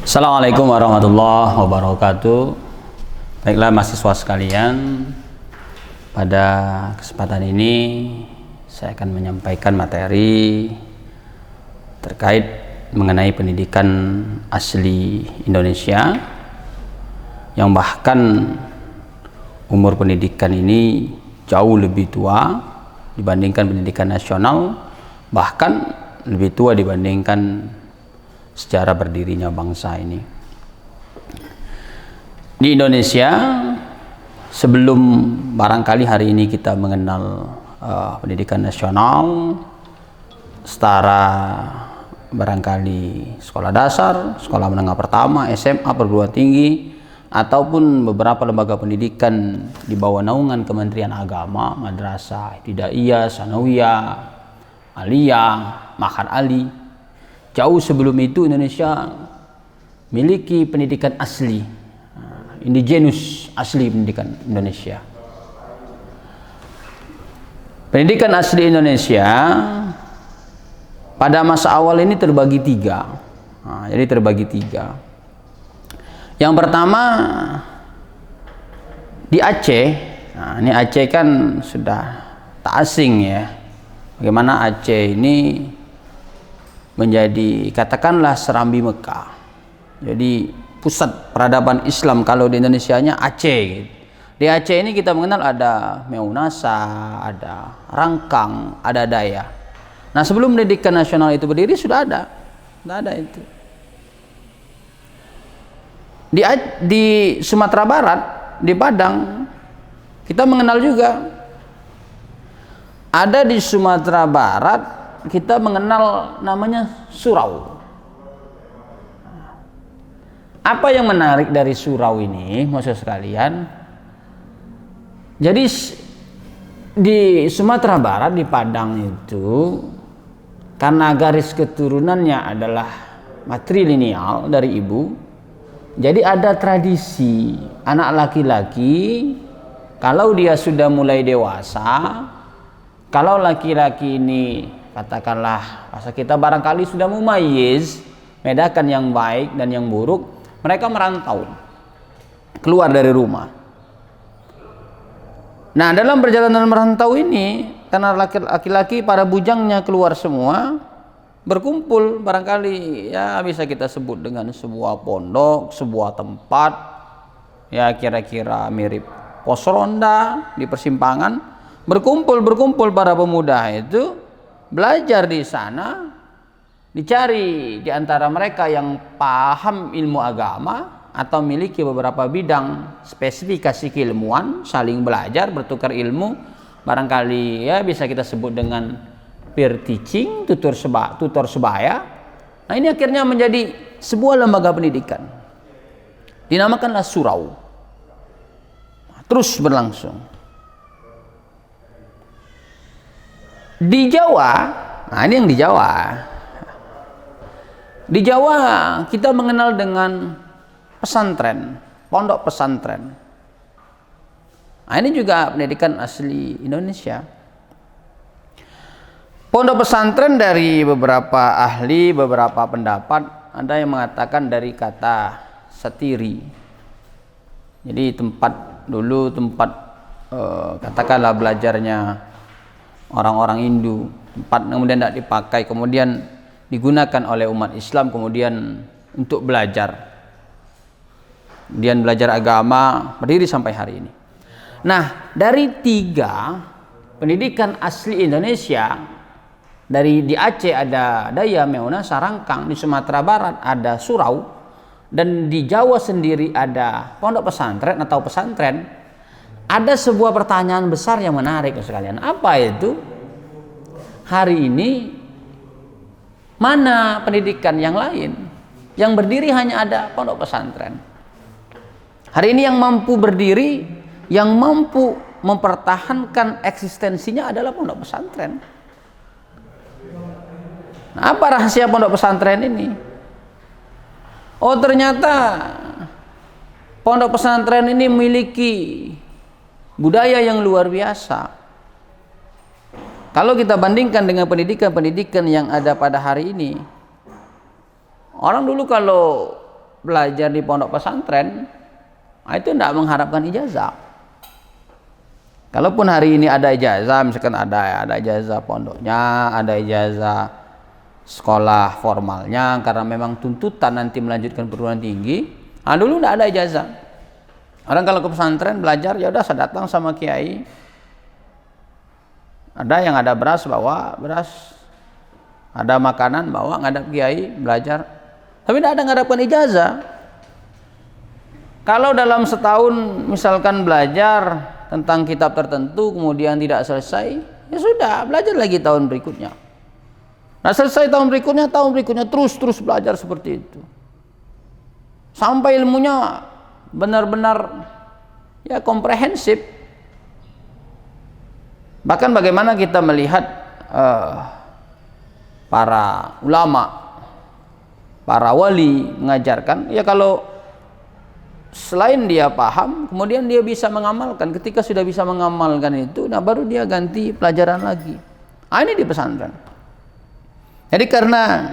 Assalamualaikum warahmatullahi wabarakatuh. Baiklah mahasiswa sekalian, pada kesempatan ini saya akan menyampaikan materi terkait mengenai pendidikan asli Indonesia, yang bahkan umur pendidikan ini jauh lebih tua dibandingkan pendidikan nasional, bahkan lebih tua dibandingkan sejarah berdirinya bangsa ini. Di Indonesia, sebelum barangkali hari ini kita mengenal pendidikan nasional, setara barangkali sekolah dasar, sekolah menengah pertama, SMA, perguruan tinggi, ataupun beberapa lembaga pendidikan di bawah naungan Kementerian Agama, madrasah, ibtidaiyah, sanawiyah, aliyah, ma'had ali. Jauh sebelum itu Indonesia miliki pendidikan asli, indigenous asli pendidikan Indonesia. Pendidikan asli Indonesia pada masa awal ini terbagi tiga. Jadi terbagi tiga. Yang pertama di Aceh. Ini Aceh kan sudah tak asing ya. Bagaimana Aceh ini menjadi katakanlah serambi Mekah. Jadi pusat peradaban Islam kalau di Indonesianya Aceh. Di Aceh ini kita mengenal ada Meunasa, ada Rangkang, ada Dayak. Nah, sebelum pendidikan nasional itu berdiri sudah ada. Sudah ada itu. Di Sumatera Barat, di Padang, kita mengenal juga. Ada di Sumatera Barat kita mengenal namanya surau. Apa yang menarik dari surau ini, maksud sekalian? Jadi di Sumatera Barat, di Padang itu, karena garis keturunannya adalah matrilineal dari ibu, jadi ada tradisi anak laki-laki kalau dia sudah mulai dewasa, kalau laki-laki ini katakanlah masa kita barangkali sudah mumayyiz, membedakan yang baik dan yang buruk, mereka merantau keluar dari rumah. Nah, dalam perjalanan merantau ini, karena laki-laki para bujangnya keluar semua, berkumpul barangkali ya bisa kita sebut dengan sebuah pondok, sebuah tempat ya kira-kira mirip pos ronda di persimpangan. Berkumpul para pemuda itu belajar di sana, dicari di antara mereka yang paham ilmu agama atau memiliki beberapa bidang spesifikasi keilmuan, saling belajar, bertukar ilmu, barangkali ya bisa kita sebut dengan peer teaching, tutor sebaya. Nah, ini akhirnya menjadi sebuah lembaga pendidikan, dinamakanlah surau. Terus berlangsung. Di Jawa, nah ini yang di Jawa. Di Jawa kita mengenal dengan pesantren, pondok pesantren. Nah, ini juga pendidikan asli Indonesia. Pondok pesantren dari beberapa ahli, beberapa pendapat, ada yang mengatakan dari kata satiri. Jadi tempat katakanlah belajarnya orang-orang Hindu, tempat kemudian tidak dipakai, kemudian digunakan oleh umat Islam kemudian untuk belajar, kemudian belajar agama, berdiri sampai hari ini. Nah, dari tiga pendidikan asli Indonesia, di Aceh ada Dayak, Meunasa, Rangkang, di Sumatera Barat ada surau, dan di Jawa sendiri ada pondok pesantren atau pesantren. Ada sebuah pertanyaan besar yang menarik sekalian. Apa itu? Hari ini mana pendidikan yang lain yang berdiri hanya ada pondok pesantren? Hari ini yang mampu berdiri, yang mampu mempertahankan eksistensinya adalah pondok pesantren. Nah, apa rahasia pondok pesantren ini? Oh, ternyata pondok pesantren ini memiliki budaya yang luar biasa. Kalau kita bandingkan dengan pendidikan-pendidikan yang ada pada hari ini, orang dulu kalau belajar di pondok pesantren, itu tidak mengharapkan ijazah. Kalaupun hari ini ada ijazah, misalkan ada ijazah pondoknya, ada ijazah sekolah formalnya, karena memang tuntutan nanti melanjutkan perguruan tinggi. Dulu tidak ada ijazah. Orang kalau ke pesantren belajar, ya udah saya datang sama kiai. Ada yang ada beras, bawa beras. Ada makanan, bawa, ngadap kiai, belajar. Tapi tidak ada ngadapkan ijazah. Kalau dalam setahun misalkan belajar tentang kitab tertentu kemudian tidak selesai, ya sudah, belajar lagi tahun berikutnya. Nah, selesai tahun berikutnya terus belajar seperti itu. Sampai ilmunya benar-benar ya komprehensif. Bahkan bagaimana kita melihat para ulama, para wali mengajarkan, ya kalau selain dia paham, kemudian dia bisa mengamalkan. Ketika sudah bisa mengamalkan itu, nah baru dia ganti pelajaran lagi. Ini di pesantren. Jadi karena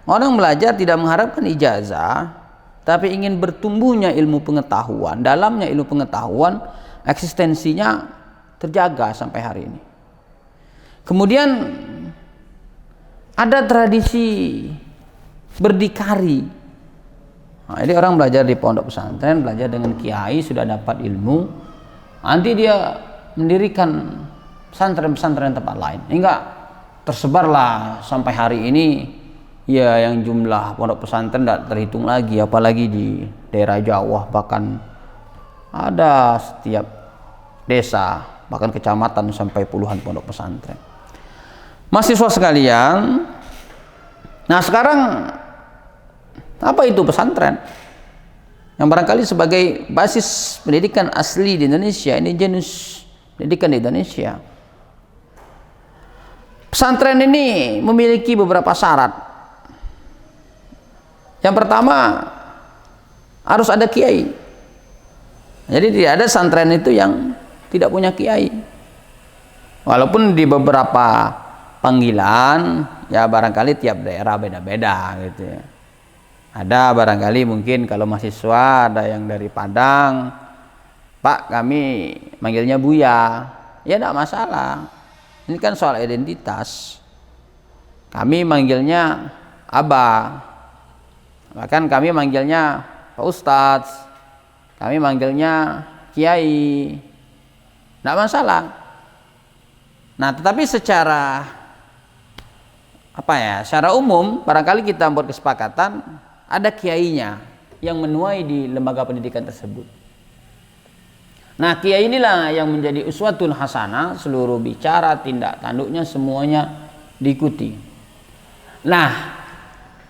orang belajar tidak mengharapkan ijazah, tapi ingin bertumbuhnya ilmu pengetahuan, dalamnya ilmu pengetahuan, eksistensinya terjaga sampai hari ini. Kemudian ada tradisi berdikari. Jadi orang belajar di pondok pesantren, belajar dengan kiai, sudah dapat ilmu, nanti dia mendirikan pesantren-pesantren tempat lain, hingga tersebarlah sampai hari ini ya yang jumlah pondok pesantren tidak terhitung lagi, apalagi di daerah Jawa, bahkan ada setiap desa, bahkan kecamatan sampai puluhan pondok pesantren. Mahasiswa sekalian, nah sekarang apa itu pesantren? Yang barangkali sebagai basis pendidikan asli di Indonesia, ini genus pendidikan di Indonesia. Pesantren ini memiliki beberapa syarat. Yang pertama, harus ada kiai. Jadi tidak ada pesantren itu yang tidak punya kiai. Walaupun di beberapa panggilan, ya barangkali tiap daerah beda-beda gitu ya. Ada barangkali mungkin kalau mahasiswa ada yang dari Padang, Pak kami manggilnya Buya, ya tidak masalah. Ini kan soal identitas. Kami manggilnya Abah, bahkan kami manggilnya Pak Ustadz, kami manggilnya Kiai, tidak masalah. Nah tetapi secara secara umum barangkali kita buat kesepakatan ada kiainya yang menuai di lembaga pendidikan tersebut. Nah kiai inilah yang menjadi uswatun hasanah, seluruh bicara, tindak tanduknya semuanya diikuti. Nah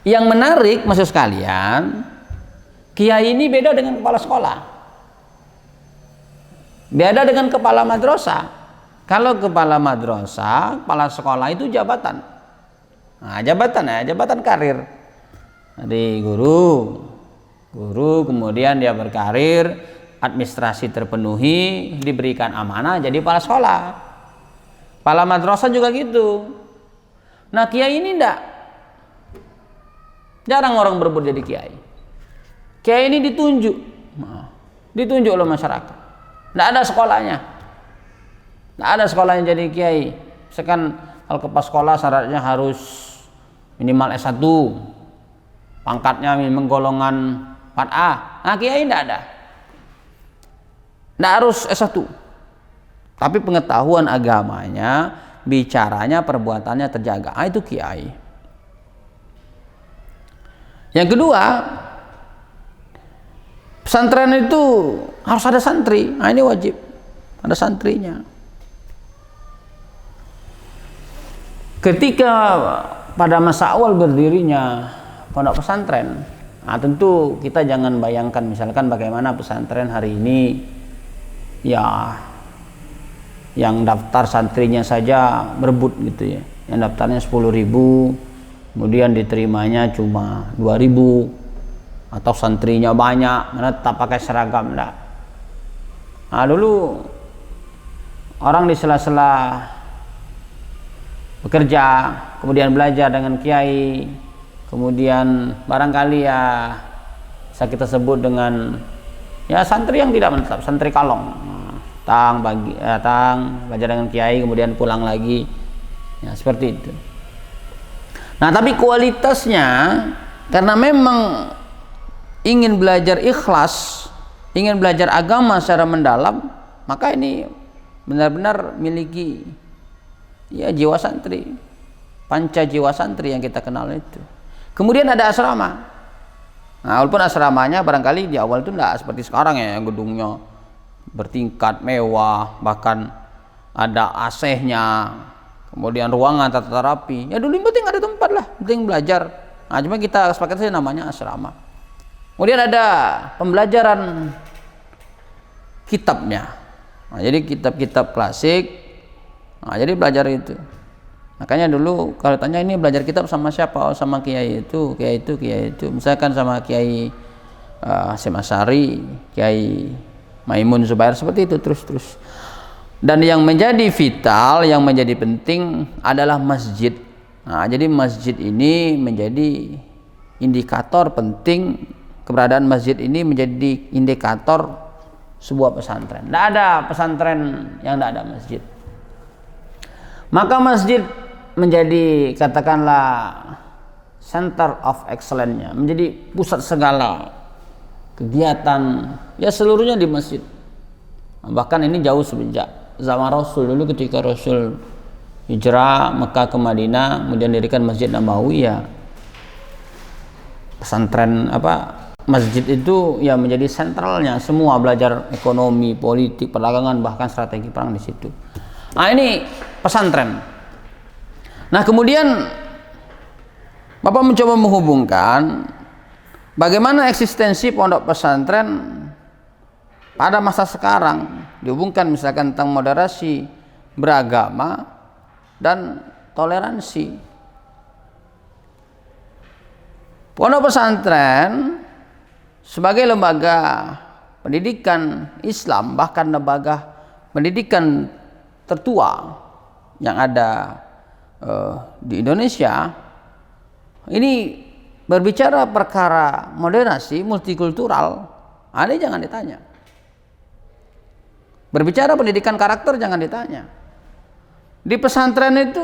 yang menarik maksud sekalian, kiai ini beda dengan kepala sekolah, beda dengan kepala madrasah. Kalau kepala madrasah, kepala sekolah itu jabatan. Nah, jabatan karir. Jadi guru kemudian dia berkarir, administrasi terpenuhi, diberikan amanah jadi kepala sekolah. Kepala madrasah juga gitu. Nah, kiai ini enggak. Jarang orang berebut jadi kiai. Kiai ini ditunjuk oleh masyarakat. Enggak ada sekolahnya. Enggak ada sekolahnya jadi kiai. Misalkan kalau kepala sekolah syaratnya harus minimal S1, pangkatnya memang golongan 4A. Nah kiai tidak ada, tidak harus S1, tapi pengetahuan agamanya, bicaranya, perbuatannya terjaga. Itu kiai. Yang kedua, pesantren itu harus ada santri. Nah ini wajib ada santrinya. Ketika pada masa awal berdirinya pondok pesantren, nah tentu kita jangan bayangkan misalkan bagaimana pesantren hari ini, ya yang daftar santrinya saja berebut gitu ya, yang daftarnya 10.000, kemudian diterimanya cuma 2.000, atau santrinya banyak, mana tetap pakai seragam enggak. Nah dulu orang di sela-sela bekerja, kemudian belajar dengan kiai, kemudian barangkali ya bisa kita sebut dengan ya santri yang tidak menetap, santri kalong. Datang belajar dengan kiai kemudian pulang lagi. Ya, seperti itu. Nah, tapi kualitasnya karena memang ingin belajar ikhlas, ingin belajar agama secara mendalam, maka ini benar-benar miliki ya jiwa santri, panca jiwa santri yang kita kenal itu. Kemudian ada asrama. Nah, walaupun asramanya barangkali di awal itu tidak seperti sekarang ya, gedungnya bertingkat mewah, bahkan ada AC-nya, kemudian ruangan tata rapi. Ya dulu yang penting ada tempat lah, penting belajar. Nah, cuma kita sepakat saja namanya asrama. Kemudian ada pembelajaran kitabnya. Nah, jadi kitab-kitab klasik. Nah, jadi belajar itu. Makanya dulu kalau tanya ini belajar kitab sama siapa? Oh, sama kiai itu, kiai itu, kiai itu. Misalkan sama Kiai Hasyim Asy'ari, Kiai Maimun Zubair, seperti itu terus. Dan yang menjadi vital, yang menjadi penting adalah masjid. Nah, jadi masjid ini menjadi indikator penting. Keberadaan masjid ini menjadi indikator sebuah pesantren. Tidak ada pesantren yang tidak ada masjid. Maka masjid menjadi katakanlah center of excellence-nya, menjadi pusat segala kegiatan, ya seluruhnya di masjid. Bahkan ini jauh sejak zaman Rasul. Dulu ketika Rasul hijrah Mekah ke Madinah, kemudian dirikan Masjid Nabawi, ya pesantren masjid itu ya menjadi sentralnya, semua belajar ekonomi, politik, perdagangan, bahkan strategi perang di situ. Nah, ini pesantren. Nah, kemudian Bapak mencoba menghubungkan bagaimana eksistensi pondok pesantren pada masa sekarang, dihubungkan misalkan tentang moderasi beragama dan toleransi. Pondok pesantren sebagai lembaga pendidikan Islam, bahkan lembaga pendidikan tertua yang ada di Indonesia, ini berbicara perkara moderasi multikultural, ini jangan ditanya. Berbicara pendidikan karakter jangan ditanya. Di pesantren itu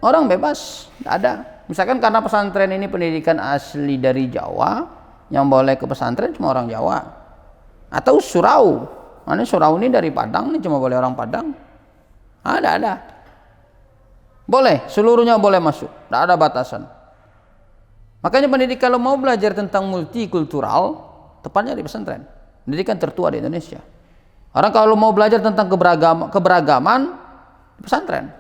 orang bebas, tidak ada. Misalkan karena pesantren ini pendidikan asli dari Jawa, yang boleh ke pesantren cuma orang Jawa. Atau surau. Ini surau ini dari Padang, ini cuma boleh orang Padang. Ada. Boleh, seluruhnya boleh masuk, tidak ada batasan. Makanya pendidikan kalau mau belajar tentang multikultural, tepatnya di pesantren. Pendidikan tertua di Indonesia. Orang kalau mau belajar tentang keberagaman di pesantren.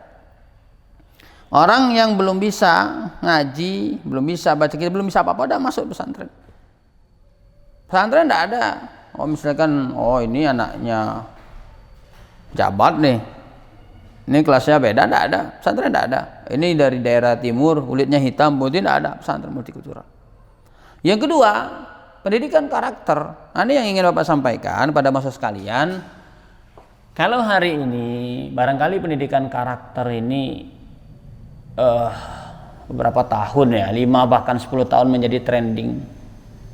Orang yang belum bisa ngaji, belum bisa baca kitab, belum bisa apa-apa, udah masuk pesantren. Pesantren tidak ada. Oh misalkan, ini anaknya jabat nih, ini kelasnya beda, tidak ada. Pesantren tidak ada. Ini dari daerah timur, kulitnya hitam, putih, tidak ada. Pesantren multikultural. Yang kedua, pendidikan karakter. Nah, ini yang ingin Bapak sampaikan pada masa sekalian. Kalau hari ini barangkali pendidikan karakter ini beberapa tahun ya, 5 bahkan 10 tahun menjadi trending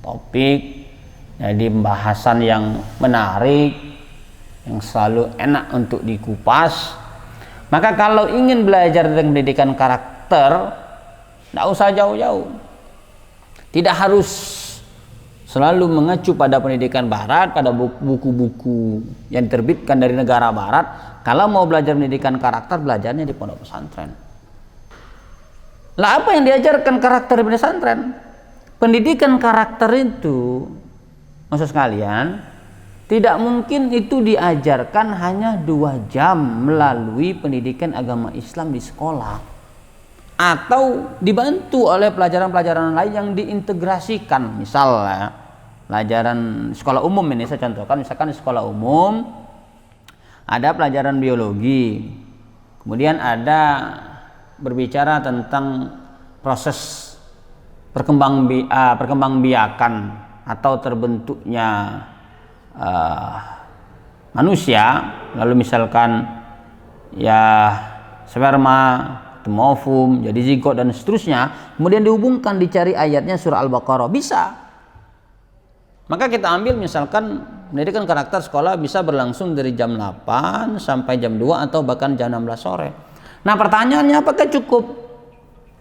topik, jadi pembahasan yang menarik, yang selalu enak untuk dikupas. Maka kalau ingin belajar tentang pendidikan karakter, tidak usah jauh-jauh. Tidak harus selalu mengacu pada pendidikan barat, pada buku-buku yang diterbitkan dari negara barat. Kalau mau belajar pendidikan karakter, belajarnya di pondok pesantren. Lah apa yang diajarkan karakter di pesantren? Pendidikan karakter itu, maksud sekalian, tidak mungkin itu diajarkan hanya 2 jam melalui pendidikan agama Islam di sekolah, atau dibantu oleh pelajaran-pelajaran lain yang diintegrasikan. Misalnya pelajaran sekolah umum, ini saya contohkan, misalkan di sekolah umum ada pelajaran biologi, kemudian ada berbicara tentang proses perkembangbiakan atau terbentuknya manusia, lalu misalkan ya sperma, ovum, jadi zigot dan seterusnya, kemudian dihubungkan, dicari ayatnya surah Al-Baqarah, bisa. Maka kita ambil misalkan pendidikan karakter sekolah bisa berlangsung dari jam 8 sampai jam 2 atau bahkan jam 16 sore. Nah pertanyaannya, apakah cukup?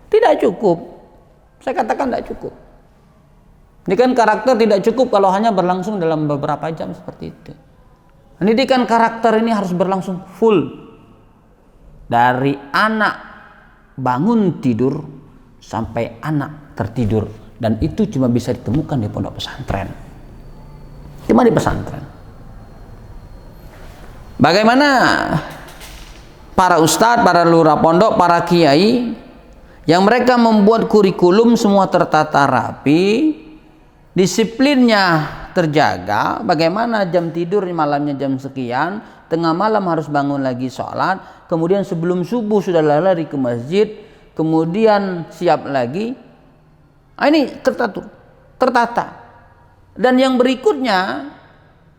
Tidak cukup. Saya katakan tidak cukup. Pendidikan karakter tidak cukup kalau hanya berlangsung dalam beberapa jam seperti itu. Pendidikan karakter ini harus berlangsung full. Dari anak bangun tidur sampai anak tertidur. Dan itu cuma bisa ditemukan di pondok pesantren. Cuma di pesantren. Bagaimana para ustadz, para lurah pondok, para kiai yang mereka membuat kurikulum semua tertata rapi, disiplinnya terjaga, bagaimana jam tidur malamnya jam sekian, tengah malam harus bangun lagi sholat, kemudian sebelum subuh sudah lari ke masjid, kemudian siap lagi. Nah, ini tertata. Dan yang berikutnya,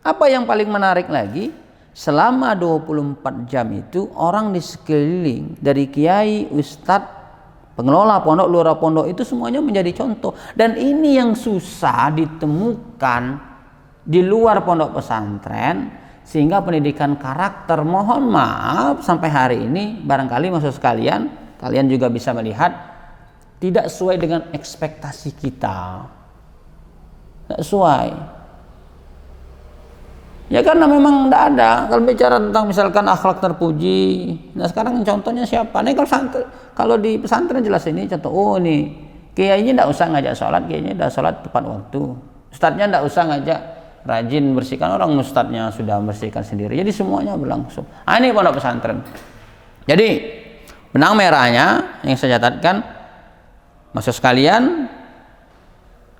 apa yang paling menarik lagi, selama 24 jam itu orang di sekeliling dari kiai, ustadz, pengelola pondok, lurah pondok itu semuanya menjadi contoh. Dan ini yang susah ditemukan di luar pondok pesantren, sehingga pendidikan karakter, mohon maaf sampai hari ini barangkali maksud sekalian, kalian juga bisa melihat tidak sesuai dengan ekspektasi kita. Tidak sesuai. Ya karena memang tidak ada. Kalau bicara tentang misalkan akhlak terpuji, nah sekarang contohnya siapa? Nih kalau di pesantren jelas ini contoh. Oh nih, kiainya tidak usah ngajak sholat, kiainya sudah sholat tepat waktu. Ustadznya tidak usah ngajak rajin bersihkan, orang ustadznya sudah bersihkan sendiri. Jadi semuanya berlangsung. Ah, ini pondok pesantren. Jadi benang merahnya yang saya catatkan, maksud sekalian,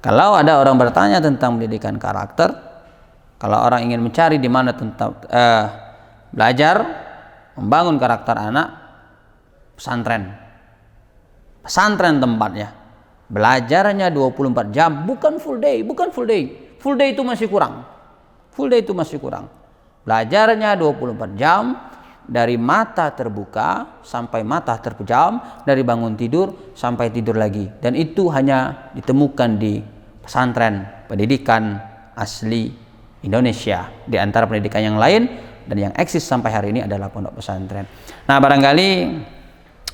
kalau ada orang bertanya tentang pendidikan karakter, kalau orang ingin mencari di mana tentang belajar membangun karakter anak, pesantren tempatnya. Belajarnya 24 jam, bukan full day. Full day itu masih kurang. Belajarnya 24 jam, dari mata terbuka sampai mata terpejam, dari bangun tidur sampai tidur lagi. Dan itu hanya ditemukan di pesantren, pendidikan asli Indonesia. Di antara pendidikan yang lain dan yang eksis sampai hari ini adalah pondok pesantren. Nah, barangkali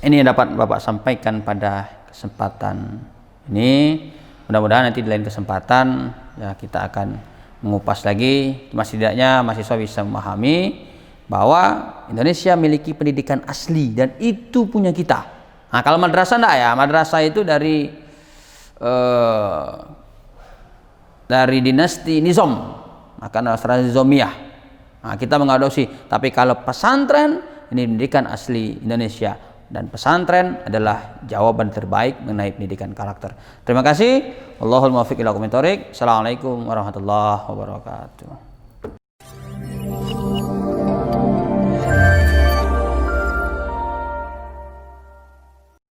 ini yang dapat Bapak sampaikan pada kesempatan ini. Mudah-mudahan nanti di lain kesempatan ya kita akan mengupas lagi, setidaknya mahasiswa bisa memahami bahwa Indonesia memiliki pendidikan asli dan itu punya kita. Nah, kalau madrasah enggak ya, madrasah itu dari dinasti Nizam, maka madrasah Nizamiyah. Nah, kita mengadopsi. Tapi kalau pesantren ini pendidikan asli Indonesia, dan pesantren adalah jawaban terbaik mengenai pendidikan karakter. Terima kasih. Wallahul muwaffiq ila aqwamit thoriq. Assalamualaikum warahmatullahi wabarakatuh.